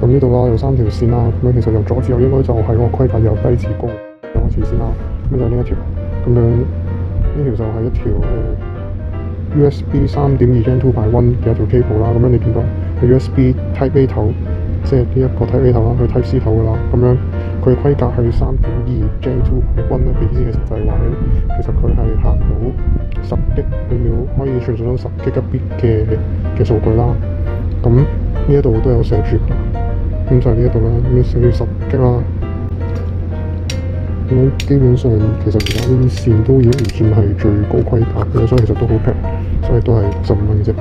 咁呢度啦有3條線啦，咁樣其實由左至右應該就係個規格由低至高兩個磁線啦。咁就呢一條，咁樣呢條就係一條USB 3.2 Gen 2x1 嘅一條 cable 啦。咁樣你見到係 USB Type A 頭，即係呢一個 Type A 頭啦，去 Type C 頭噶啦。咁樣佢嘅規格係3.2 Gen 2x1咧，嘅意思其實就係話其實佢係行到10G 每秒，可以傳送到10Gbps嘅數據啦。咁呢一度都有寫住，咁就係呢一度啦，咁寫住10G啦。咁樣基本上其實而家呢啲線都已經唔算係最高規格嘅，所以其實都好平，所以都係15蚊嘅啫。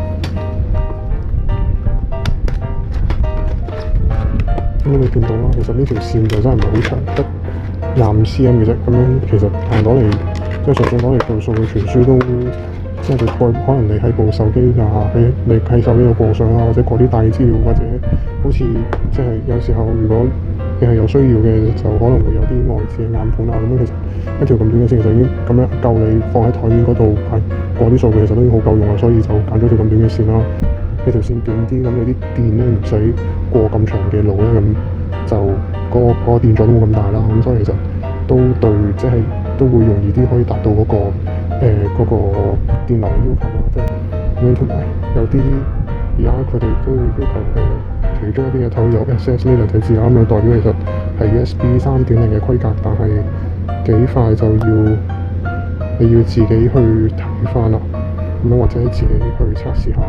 咁你見到啦，其實呢條線就真係唔係好長，得25 cm 嘅啫。咁樣其實攞嚟即係就算攞嚟做數據傳輸都，即係可能你喺部手機啊，你喺手機度過相啊，或者過啲大資料，或者好似即係有時候如果你係有需要嘅，就可能會有啲外置嘅硬盤啊。咁樣其實一條咁短嘅線就已經咁樣夠你放喺台面嗰度過啲數據，其實都已經好夠用啦。所以就揀咗條咁短嘅線啦。呢條線短啲，咁你啲電咧唔使過咁長嘅路咧，咁就嗰個電阻都冇咁大啦。咁所以其實都對，即係都會容易啲可以達到嗰個電流嘅要求啦。即係咁樣，同埋有啲而家佢哋都會要求其中一啲嘅頭有 SS 呢兩隻字啦，咁樣代表其實係 USB 3.0嘅規格，但係幾快就你要自己去睇翻啦，咁樣或者自己去測試下。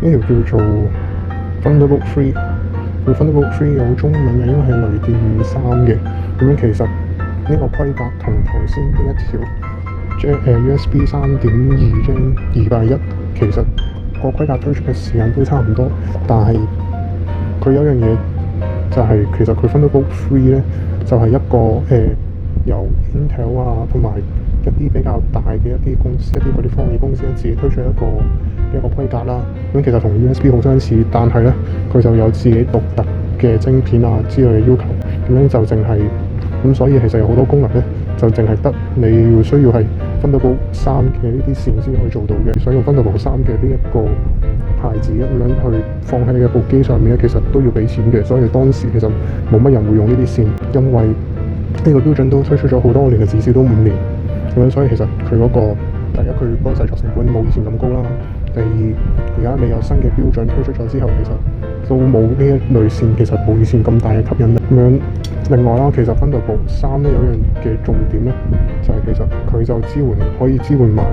呢條叫做 Thunderbolt 3，佢 Thunderbolt 3有中文嘅，應該係雷電3嘅。咁樣其實呢個規格同頭先呢一條USB 3.2 Gen 2x1其實個規格推出嘅時間都差唔多，但係佢有一樣嘢就係其實佢 Thunderbolt 3咧就係一個由 Intel 啊同埋一啲比較大嘅一啲公司，一啲嗰啲科技公司自己推出一個規格啦。咁其實同 USB 好相似，但係咧佢就有自己獨特嘅晶片啊之類嘅要求，咁樣就淨係咁，所以其實有好多功能咧就淨係得你要需要係 Thunderbolt 3嘅呢啲線先可以做到嘅。想用 Thunderbolt 3嘅呢一個牌子咁樣去放喺你嘅部機上面咧，其實都要俾錢嘅。所以當時其實冇乜人會用呢啲線，因為呢個標準都推出咗好多年嘅，至少都5年。咁樣所以其實佢嗰個第一，佢嗰個製作成本冇以前咁高啦。第二，而家你有新嘅標準推出咗之後，其實都冇呢一類線，其實冇以前咁大嘅吸引力。咁樣另外啦，其實 Thunderbolt 3咧有一樣嘅重點咧，就係其實佢就可以支援埋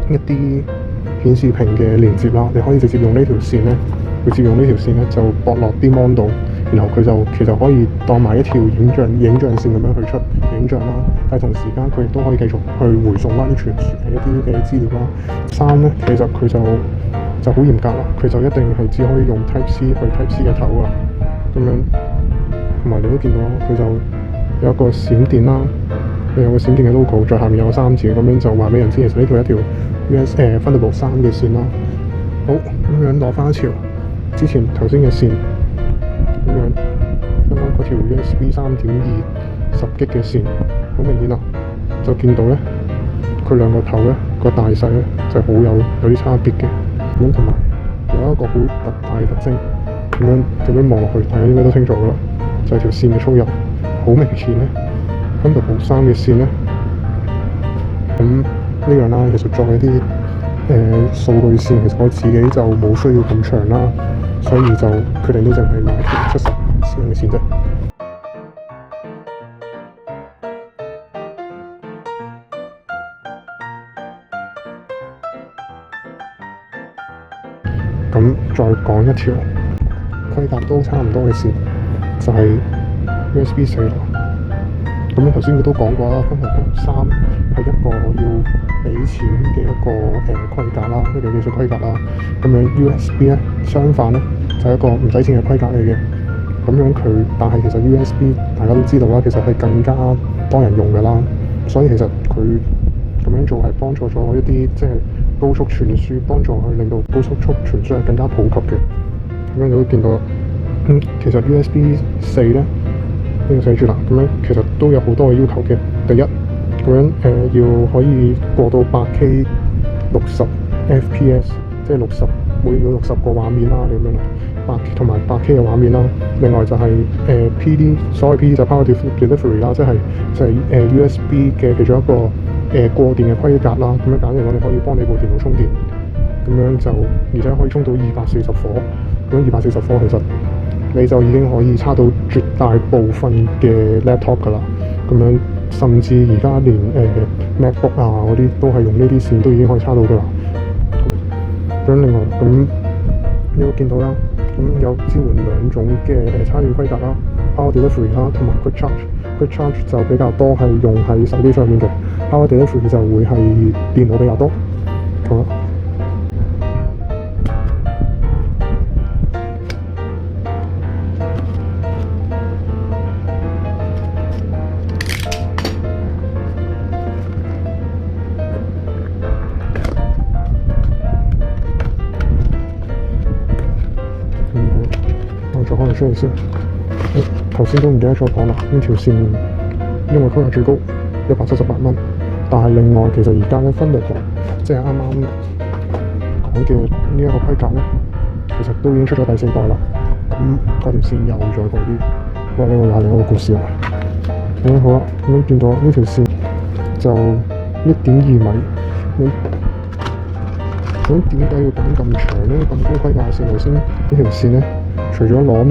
一啲顯示屏嘅連接啦。你可以直接用呢條線咧，就駁落啲 mon 度。然後佢就其實可以當埋一條影像線咁樣去出影像啦，但係同時間佢亦都可以繼續去回送翻啲傳輸嘅一啲嘅資料啦。3咧其實佢就好嚴格啦，佢就一定係只可以用 Type C 去 Type C 嘅頭啊，咁樣。同埋你都見到佢就有一個閃電啦，有個閃電嘅 logo， 在下面有個3字，咁樣就話俾人知其實呢條係一條 Thunderbolt 3嘅線啦。好，咁樣攞翻一條之前頭先嘅線。咁樣，啱啱嗰條 USB 3.2 10G 嘅線，好明顯啦，就見到咧，佢兩個頭咧個大細咧就好有啲差別嘅。咁同埋有一個好特大嘅特徵，咁樣望落去，大家應該都清楚噶啦，就係條線嘅粗幼，好明顯咧。Thunderbolt 3嘅線咧，咁呢樣啦，其實作為一啲數據線，其實我自己就冇需要咁長啦。所以就決定都淨係買條70 cm嘅線啫。咁再講一條規格都差唔多嘅線，就係 USB 4啦。咁頭先佢都講過啦，Thunderbolt 3係一個要俾錢嘅一個規格啦，一個技術規格啦。咁樣 USB 咧，相反咧就係一個唔使錢嘅規格嚟嘅。咁樣但係其實 USB 大家都知道啦，其實係更加多人用㗎啦。所以其實佢咁樣做係幫助咗一啲即係高速傳輸，幫助去令到高速傳輸係更加普及嘅。咁樣你都見到，其實 USB 4咧呢個寫住啦。咁樣其實都有好多嘅要求嘅。第一，咁樣要可以過到 8K 60 FPS， 即係每秒60個畫面啦，咁樣同埋 8K 嘅畫面啦。另外就係PD， 所謂 PD 就 Power Delivery 啦，即係USB 嘅其中一個過電嘅規格啦。咁樣簡直我哋可以幫你部電腦充電，咁樣就而且可以充到240火。咁240火其實你就已經可以叉到絕大部分嘅 laptop 㗎啦。咁樣甚至而家連MacBook 啊嗰啲都係用呢啲線都已經可以叉到㗎啦。咁另外咁你會見到啦，咁有支援2種嘅插電規格啦 ，Power Delivery 啦，同埋 Quick Charge。Quick Charge 就比較多係用喺手機上面嘅 ，Power Delivery 就會係電腦比較多。好啦。我再可能出嚟先。頭先都唔記得咗講啦，呢條線因為佢係最高178蚊，但係另外其實而家咧分別即係啱啱講嘅呢一個規格咧，其實都已經出咗第4代啦。咁嗰條線又再高啲，哇！呢個又係另一個故事啦。好啦，咁見到呢條線就1.2米。咁點解要揀咁長咧？咁高規格嘅線路先，呢條線咧，除咗攞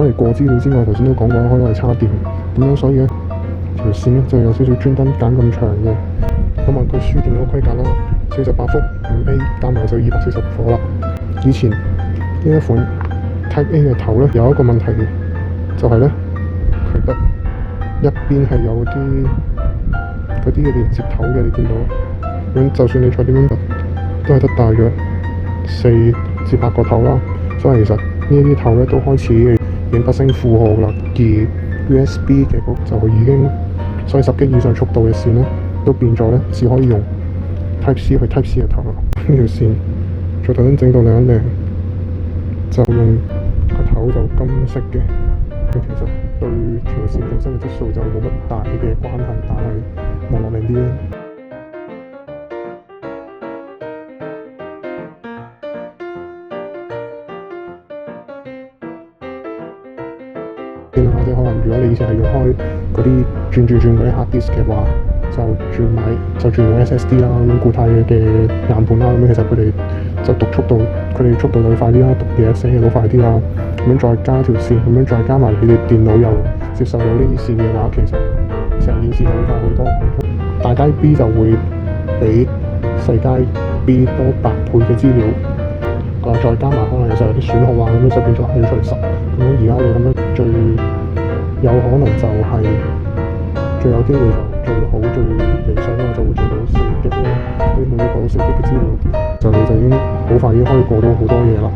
嚟過資料之外，頭先都講過可以攞嚟叉電，咁樣所以咧條線咧就有少少專登揀咁長嘅。咁佢輸電嗰個規格啦，48伏 5A 加埋就240火啦。以前呢一款 Type A 嘅頭咧有一個問題嘅，就係咧佢得一邊係有嗰啲嘅連接頭嘅，你見到。咁就算你再點樣都係得大約4至8個頭啦。所以其實呢啲頭咧都開始已經不勝負荷啦。而 USB 嘅就已經，所以10 G 以上速度嘅線咧都變咗咧，只可以用 Type C 去 Type C 嘅頭啦。呢條線再特登整到靚一靚，就用個頭就金色嘅。其實對條線本身嘅質素就冇乜大嘅關係，但係望落靚啲咧。或者可能如果你以前係用開嗰啲轉嗰啲 hard disk 嘅話，就轉用 SSD 啦，咁固態嘅硬盤啦，咁其實佢哋就讀速度，佢哋速度就會快啲啦，讀嘢寫嘢都快啲啦。咁樣再加條線，咁樣再加埋你哋電腦又接受到呢啲線嘅話，其實成件事就會快好多。大街 B 就會比細街 B 多8倍嘅資料，再加埋可能有時候有啲損耗啊，咁樣就變咗係除10。咁而家你咁樣最有可能就係最有機會就最好最理想嘅就會做到4 G 啦。你每過到4 G 嘅資料，你就已經好快已經可以過到好多嘢啦。